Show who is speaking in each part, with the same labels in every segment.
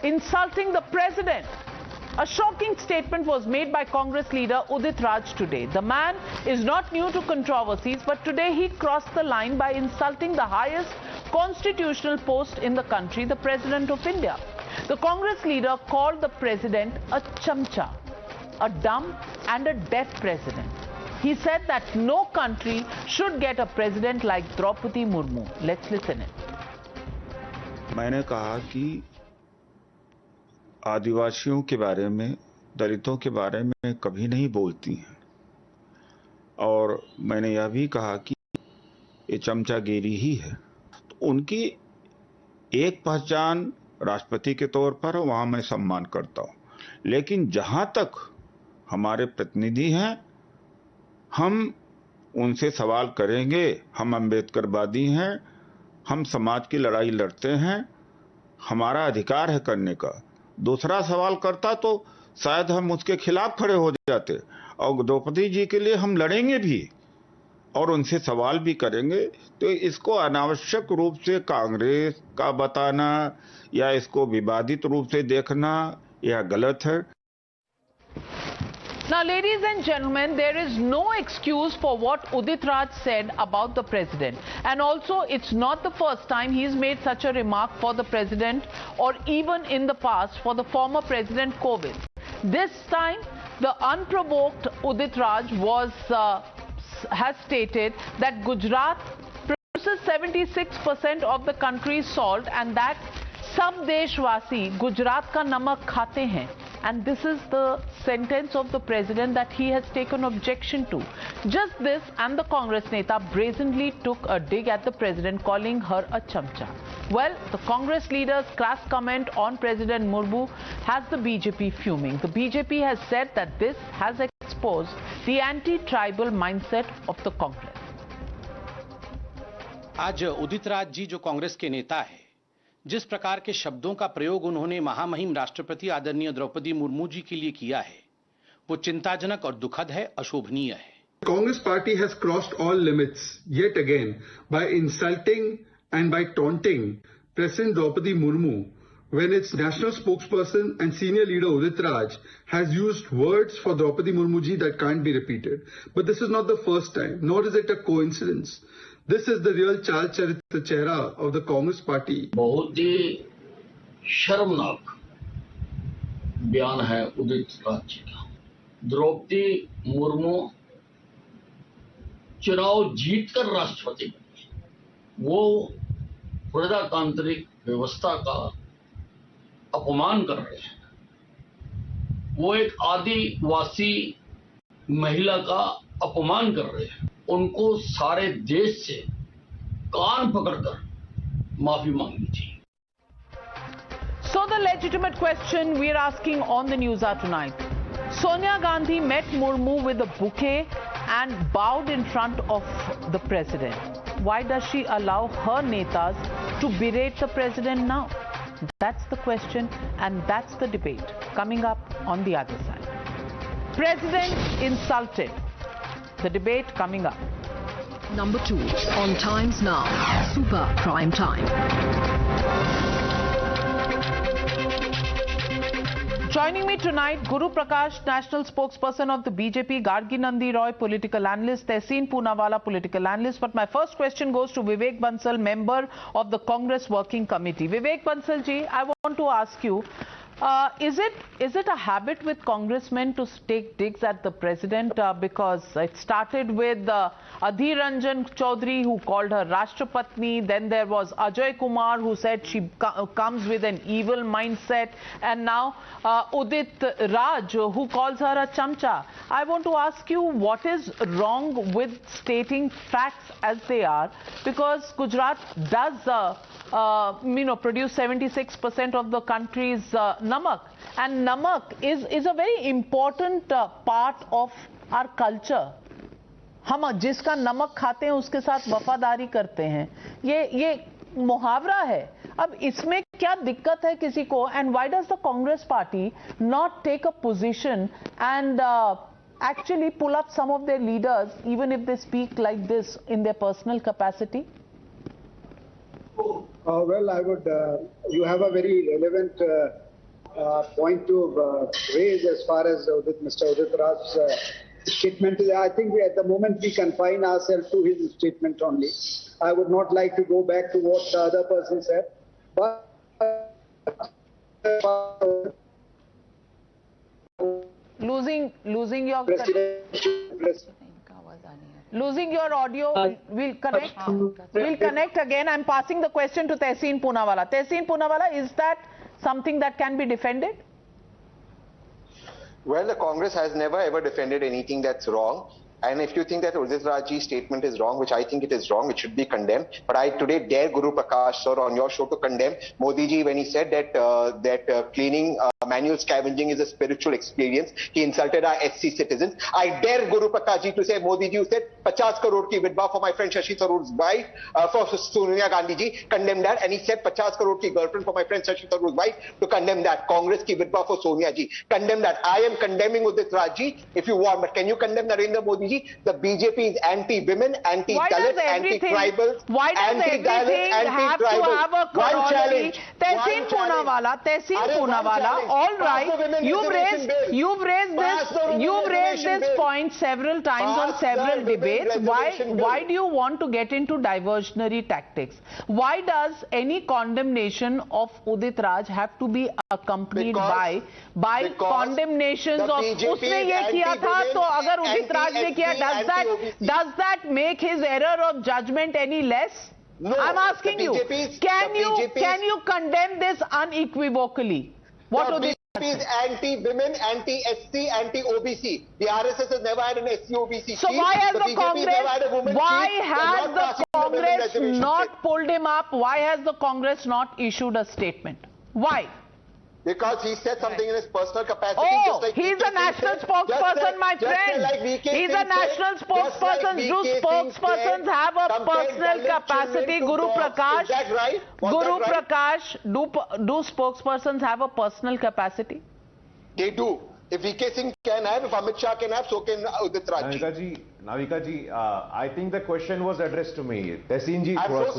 Speaker 1: insulting the president. A shocking statement was made by Congress leader Udit Raj today. The man is not new to controversies, but today he crossed the line by insulting the highest constitutional post in the country, the President of India. The Congress leader called the president a chamcha, a dumb and a deaf president. He said that no country should get a president like Draupadi Murmu. Let's listen in.
Speaker 2: मैंने कहा कि आदिवासियों के बारे में, दलितों के बारे में कभी नहीं बोलती हैं, और मैंने यह भी कहा कि ये चमचागिरी ही है। तो उनकी एक पहचान राष्ट्रपति के तौर पर वहाँ मैं सम्मान करता हूँ, लेकिन जहाँ तक हमारे प्रतिनिधि हैं, हम उनसे सवाल करेंगे। हम अम्बेडकरवादी हैं, हम समाज की लड़ाई लड़ते हैं, हमारा अधिकार है करने का। दूसरा सवाल करता तो शायद हम उसके खिलाफ खड़े हो जाते, और द्रौपदी जी के लिए हम लड़ेंगे भी और उनसे सवाल भी करेंगे। तो इसको अनावश्यक रूप से कांग्रेस का बताना या इसको विवादित रूप से देखना यह गलत है।
Speaker 1: Now, ladies and gentlemen, there is no excuse for what Udit Raj said about the president. And also, it's not the first time he's made such a remark for the president, or even in the past for the former president Kovind. This time, the unprovoked Udit Raj has stated that Gujarat produces 76% of the country's salt, and that सब देशवासी गुजरात का नमक खाते हैं. And this is the sentence of the president that he has taken objection to. Just this, and the Congress Neta brazenly took a dig at the president, calling her a chamcha. Well, the Congress leader's crass comment on President Murmu has the BJP fuming. The BJP has said that this has exposed the anti-tribal mindset of the Congress.
Speaker 3: आज उदित राज जी जो कांग्रेस के नेता है, जिस प्रकार के शब्दों का प्रयोग उन्होंने महामहिम राष्ट्रपति आदरणीय द्रौपदी मुर्मू जी के लिए किया है, वो चिंताजनक और दुखद है, अशोभनीय है.
Speaker 4: Congress party has crossed all limits yet again by insulting and by taunting President Draupadi Murmu when its national spokesperson and senior leader Udit Raj has used words for Draupadi Murmu ji that can't be repeated. But this is not the first time, nor is it a coincidence. This is the real चाल चरित्र चेहरा of the Congress party.
Speaker 5: बहुत ही शर्मनाक बयान है उदित राज जी का. द्रौपदी मुर्मू चुनाव जीतकर राष्ट्रपति बनी, वो प्रजातांत्रिक व्यवस्था का अपमान कर रहे हैं. वो एक आदिवासी महिला का अपमान कर रहे हैं. उनको सारे देश से कान पकड़कर माफी मांगनी चाहिए.
Speaker 1: So the legitimate question we are asking on the Newshour tonight. Sonia Gandhi met Murmu with a bouquet and bowed in front of the president. Why does she allow her netas to berate the president now? That's the question, and that's the debate coming up on the other side. President insulted. The debate coming up.
Speaker 6: Number 2 on Times Now, Super Prime Time.
Speaker 1: Joining me tonight, Guru Prakash, national spokesperson of the BJP, Gargi Nandi, political analyst, Tehseen Poonawala, political analyst. But my first question goes to Vivek Bansal, member of the Congress Working Committee. Vivek Bansal ji, I want to ask you, is it a habit with congressmen to take digs at the president? Because it started with Adhir Ranjan Chaudhary, who called her Rashtrapatni. Then there was Ajay Kumar, who said she comes with an evil mindset. And now Udit Raj, who calls her a chamcha. I want to ask you, what is wrong with stating facts as they are? Because Gujarat does produce 76% of the country's namak, and namak is a very important part of our culture. हम जिसका नमक खाते हैं उसके साथ वफादारी करते हैं, ये मुहावरा है. अब इसमें क्या दिक्कत है किसी को? And why does the Congress party not take a position and actually pull up some of their leaders, even if they speak like this in their personal capacity?
Speaker 7: Well, I would. You have a very relevant point to raise as far as Mr. Udit Raj's statement. I think at the moment we confine ourselves to his statement only. I would not like to go back to what the other person said. But
Speaker 1: losing your losing your audio. We'll connect again. I'm passing the question to Tehseen Poonawalla. Tehseen Poonawalla, is that something that can be defended?
Speaker 8: Well, the Congress has never ever defended anything that's wrong. And if you think that Udit Raj's statement is wrong, which I think it is wrong, it should be condemned. But I today dare Guru Prakash, sir, on your show to condemn Modi ji when he said that cleaning manual scavenging is a spiritual experience. He insulted our SC citizens. I dare Guru Prakash ji to say Modi ji said 50 crore ki vidwa for my friend Shashi Tharoor's wife, for Sonia Gandhi ji, condemn that. And he said 50 crore ki girlfriend for my friend Shashi Tharoor's wife, to condemn that. Congress ki vidwa for Sonia ji, condemn that. I am condemning Udit Raj ji if you want, but can you condemn Narendra Modi ji? The BJP is anti-women, anti-Dalit, anti-tribal,
Speaker 1: why does everything have to have a chronology? Tehseen Poonawalla, all right, you've raised this point several times on several debates. Why do you want to get into diversionary tactics? Why does any condemnation of Udit Raj have to be accompanied by condemnations of उसने ये किया था, तो अगर उदित राज ने किया, does that make his error of judgment any less?
Speaker 8: No,
Speaker 1: I'm asking you, can you condemn this unequivocally? What Udit Raj
Speaker 8: is anti-women, anti-SC, anti-OBC. The RSS has never had an SC-OBC.
Speaker 1: So why has the Congress not pulled him up? Why has the Congress not issued a statement? Why?
Speaker 8: Because he said something in his personal capacity.
Speaker 1: Oh,
Speaker 8: just like
Speaker 1: he's a national spokesperson, my friend. He's a national spokesperson. Do spokespersons have a personal capacity? Guru Prakash,
Speaker 8: is that right?
Speaker 1: Prakash, do spokespersons have a personal capacity?
Speaker 8: They do. If VK Singh can have, if Amit Shah can have, so can Udit Raj.
Speaker 9: Navika ji, I think the question was addressed to me. Tehseen ji,
Speaker 8: I'm so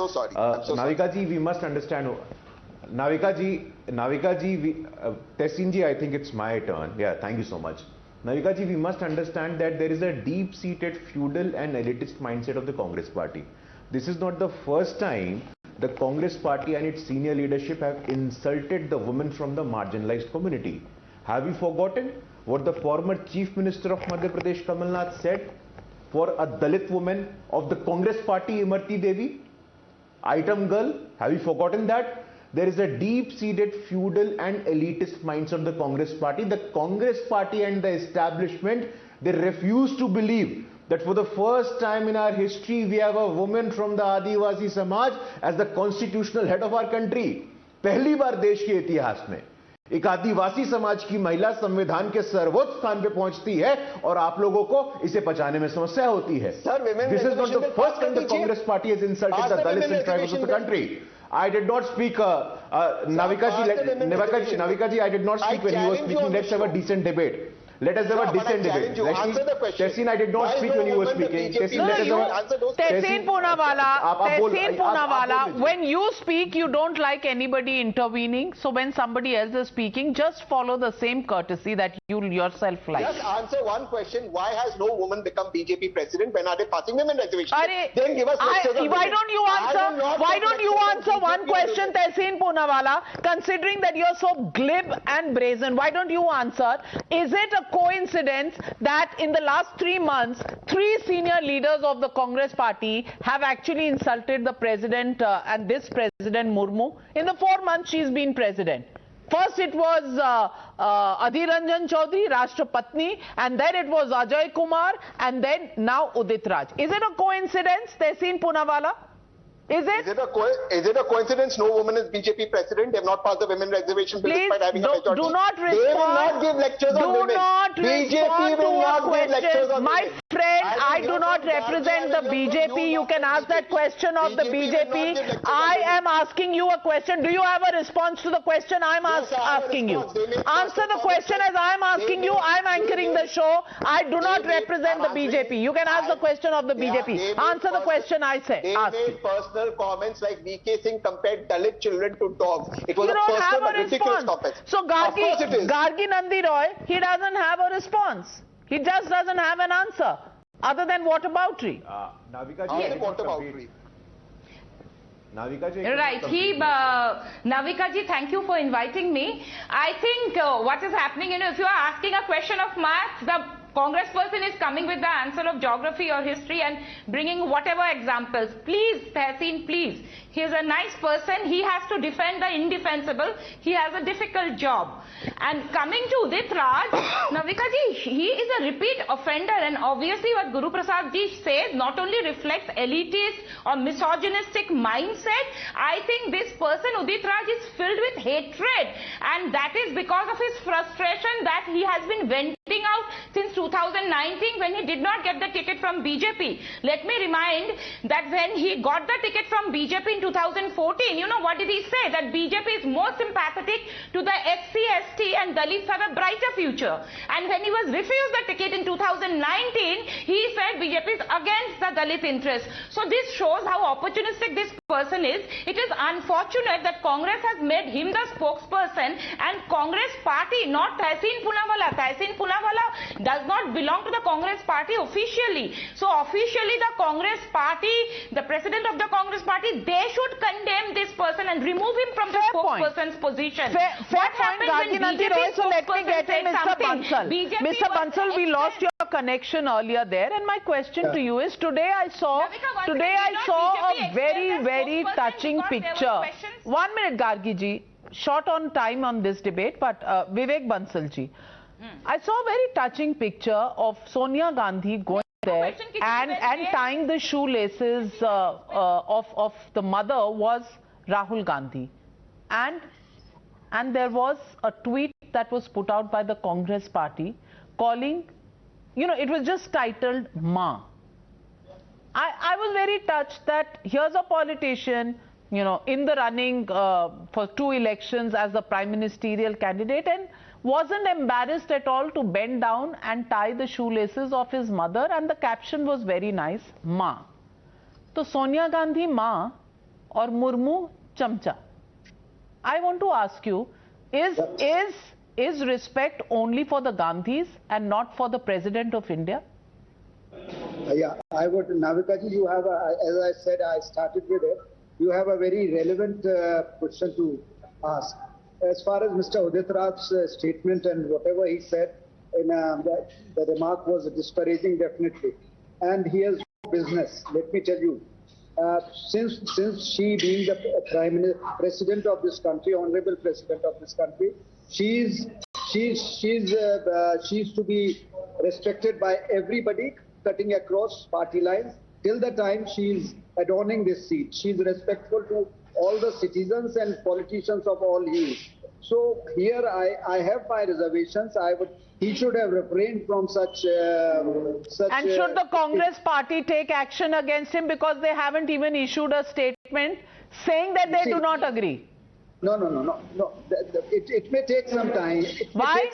Speaker 8: sorry.
Speaker 9: Navika ji, we must understand. Navika ji, Tehseen ji, I think it's my turn. Yeah, thank you so much. Navika ji, we must understand that there is a deep-seated feudal and elitist mindset of the Congress party. This is not the first time the Congress party and its senior leadership have insulted the women from the marginalized community. Have you forgotten what the former Chief Minister of Madhya Pradesh, Kamal Nath, said for a Dalit woman of the Congress party, Imarti Devi? Item girl, have you forgotten that? There is a deep-seated feudal and elitist mindset of the Congress party. The Congress party and the establishment, they refuse to believe that for the first time in our history, we have a woman from the Adivasi Samaj as the constitutional head of our country. पहली बार देश के इतिहास में एक आदिवासी समाज की महिला संविधान के सर्वोच्च स्थान पे पहुंचती है और आप लोगों को इसे पचाने में समस्या होती है. This is not the first time the Congress party has insulted the Dalits and tribals of the country. I did not speak, Navika ji, I did not speak when he was speaking. Let's have a decent debate. Let us have a decent debate. Tehseen, I did not speak when you were speaking.
Speaker 1: Tehseen Poonawalla, when you speak, you don't like anybody intervening. So when somebody else is speaking, just follow the same courtesy that you yourself like.
Speaker 8: Just answer one question. Why has no woman become BJP president? When are they passing women reservations? Then give us
Speaker 1: why don't you answer one question, Tehseen Poonawalla, considering that you're so glib and brazen? Why don't you answer? Is it a coincidence that in the last 3 months, 3 senior leaders of the Congress party have actually insulted the president and this president Murmu? In the 4 months she's been president. First it was Adhir Ranjan Chaudhary, Rashtrapatni, and then it was Ajay Kumar, and then now Udit Raj. Is it a coincidence, Tehseen Poonawalla? Is it?
Speaker 8: Is it a coincidence no woman is BJP president? They have not passed the women reservation bill despite having a majority.
Speaker 1: Do not respond.
Speaker 8: They will not give lectures on women. BJP will not give lectures on
Speaker 1: women. My friend, I do not represent the BJP. You can ask that question of the BJP. I am asking you a question. Do you have a response to the question I'm asking you? Answer the question as I am asking you. I am anchoring the show. I do not represent the BJP. You can ask the question of the BJP. Answer the question I say. Ask you.
Speaker 8: personal comments like VK Singh compared Dalit children to dogs. It was
Speaker 1: You
Speaker 8: a
Speaker 1: don't
Speaker 8: personal
Speaker 1: have
Speaker 8: but
Speaker 1: a
Speaker 8: ridiculous
Speaker 1: response.
Speaker 8: comment.
Speaker 1: So
Speaker 8: Of course it is.
Speaker 1: Gargi Nandi Roy, he doesn't have a response. He just doesn't have an answer other than whataboutery.
Speaker 9: Navika
Speaker 8: How
Speaker 9: ji,
Speaker 8: is it whataboutery?
Speaker 9: Navika ji,
Speaker 10: Right. Navika ji, thank you for inviting me. I think what is happening, if you are asking a question of maths, the Congress person is coming with the answer of geography or history and bringing whatever examples. Please, Tehseen, please. He is a nice person. He has to defend the indefensible. He has a difficult job. And coming to Udit Raj, Navika ji, he is a repeat offender, and obviously what Guru Prasad ji says not only reflects elitist or misogynistic mindset. I think this person, Udit Raj, is filled with hatred, and that is because of his frustration that he has been venting out since 2019 when he did not get the ticket from BJP. Let me remind that when he got the ticket from BJP in 2014, what did he say? That BJP is more sympathetic to the SC, ST and Dalits have a brighter future. And when he was refused the ticket in 2019, he said BJP is against the Dalit interest. So this shows how opportunistic this person is. It is unfortunate that Congress has made him the spokesperson, and Congress party, not Tehseen Poonawalla. Tehseen Poonawalla does not belong to the Congress party officially. So officially the Congress party, the president of the Congress party, they should condemn this person and remove him from the spokesperson's position.
Speaker 1: Fair point, Gargi Nandi Roy. So let me get in Mr. Bansal. Mr. Bansal, we lost your connection earlier there, and my question to you is: today I saw a very touching picture. 1 minute, Gargi ji. Short on time on this debate, but Vivek Bansal ji. I saw a very touching picture of Sonia Gandhi going there and tying the shoelaces of the mother was Rahul Gandhi. And there was a tweet that was put out by the Congress party calling, it was just titled Ma. I was very touched that here's a politician, in the running for 2 elections as the prime ministerial candidate, and wasn't embarrassed at all to bend down and tie the shoelaces of his mother, and the caption was very nice, Ma. So Sonia Gandhi Ma or Murmu Chamcha. I want to ask you, is respect only for the Gandhis and not for the President of India?
Speaker 7: Yeah, I would, Navika ji, you have, as I said, I started with it. You have a very relevant question to ask. As far as Mr. Udit Raj's statement and whatever he said, the remark was disparaging definitely. And he has no business, let me tell you. Since she being the president of this country, honorable president of this country, she's to be respected by everybody, cutting across party lines. Till the time she is adorning this seat, she is respectful to all the citizens and politicians of all hues. So here I have my reservations. He should have refrained from such. And
Speaker 1: should the Congress party take action against him because they haven't even issued a statement saying that they do not agree?
Speaker 7: No. It may take some time.
Speaker 1: Why?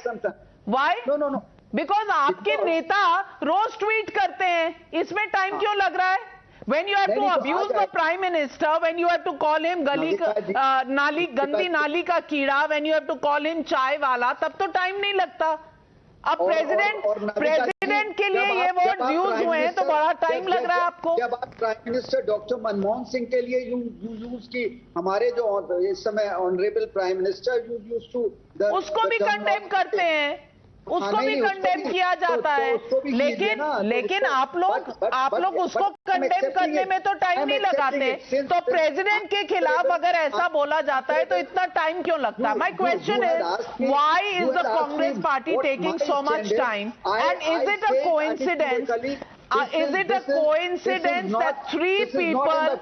Speaker 1: Why?
Speaker 7: No.
Speaker 1: Because आपके नेता रोज tweet करते हैं, इसमें time क्यों लग रहा है? When you have to abuse the Prime Minister, when you have to call him गंदी नाली का कीड़ा, when you have to call him चाय वाला, तब तो टाइम नहीं लगता. अब प्रेसिडेंट के लिए ये वर्ड यूज हुए हैं तो बड़ा टाइम लग रहा है आपको.
Speaker 7: जब आप prime minister doctor Manmohan Singh के लिए यूज की, हमारे जो इस समय honourable prime minister use to,
Speaker 1: उसको भी कंडेम करते हैं, उसको भी कंडेम किया जाता है, लेकिन आप लोग उसको कंडेम करने में तो टाइम नहीं लगाते. तो प्रेसिडेंट के खिलाफ अगर ऐसा बोला जाता है तो इतना टाइम क्यों लगता है? My question is, why is the Congress party taking so much time, and is it a coincidence? Is it a coincidence that 3 people?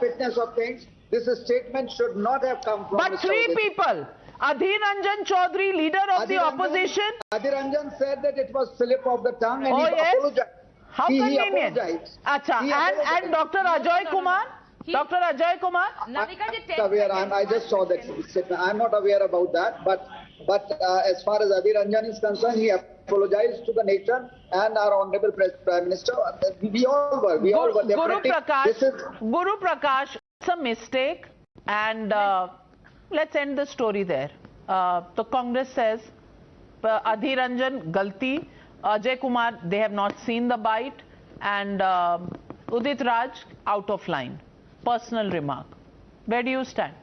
Speaker 7: This statement should not have come from.
Speaker 1: But 3 people. Adhir Ranjan Chaudhary, leader of the opposition.
Speaker 7: Adhir Ranjan said that it was slip of the tongue and he apologized.
Speaker 1: How convenient. Acha. And Dr. Ajay Kumar? Dr. Ajay Kumar?
Speaker 7: I just saw that statement. I'm not aware about that. But as far as Adhir Ranjan is concerned, he apologized to the nation and our honorable Prime Minister. We all were.
Speaker 1: Guru Prakash, a mistake, and let's end the story there. The Congress says Adhir Ranjan galti, Ajay Kumar, they have not seen the bite, and Udit Raj out of line. Personal remark. Where do you stand?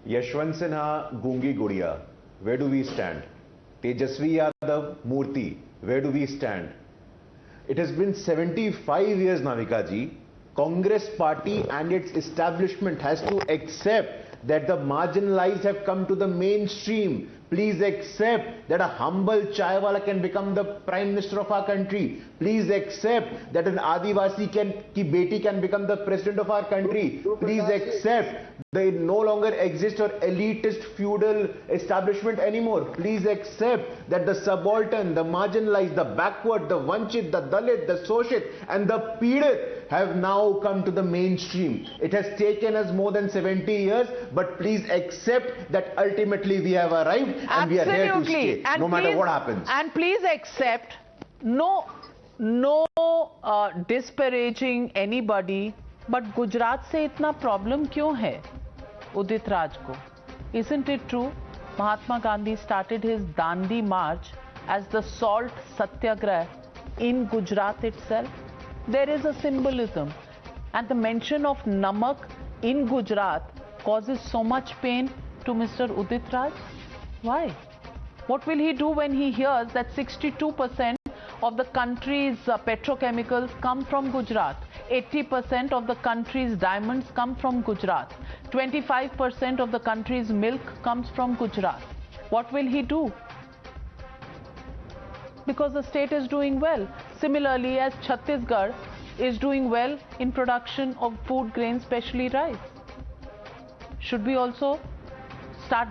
Speaker 9: Yashwant Sinha, Gungi Gudiya, where do we stand? Tejasvi Yadav, Murthy, where do we stand? It has been 75 years, Navika ji. Congress party and its establishment has to accept that the marginalized have come to the mainstream. Please accept that a humble chaiwala can become the Prime Minister of our country. Please accept that an Adivasi ki beti can become the President of our country. Please accept they no longer exist or elitist feudal establishment anymore. Please accept that the subaltern, the marginalized, the backward, the vanchit, the dalit, the soshit and the peedit have now come to the mainstream. It has taken us more than 70 years, but please accept that ultimately we have arrived and we are here to stay, no matter what happens.
Speaker 1: And please accept, no disparaging anybody, but Gujarat se itna problem kyun hai Udit Raj ko? Isn't it true? Mahatma Gandhi started his Dandi March as the salt satyagrah in Gujarat itself. There is a symbolism, and the mention of namak in Gujarat causes so much pain to Mr. Udit Raj. Why? What will he do when he hears that 62% of the country's petrochemicals come from Gujarat, 80% of the country's diamonds come from Gujarat, 25% of the country's milk comes from Gujarat? What will he do? Because the state is doing well. Similarly, as Chhattisgarh is doing well in production of food grains, especially rice. Should we also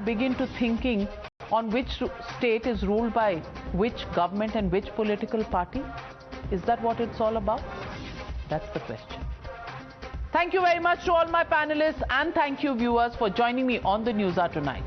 Speaker 1: begin to thinking on which state is ruled by which government and which political party? Is that what it's all about? That's the question. Thank you very much to all my panelists, and thank you viewers for joining me on the Newshour tonight.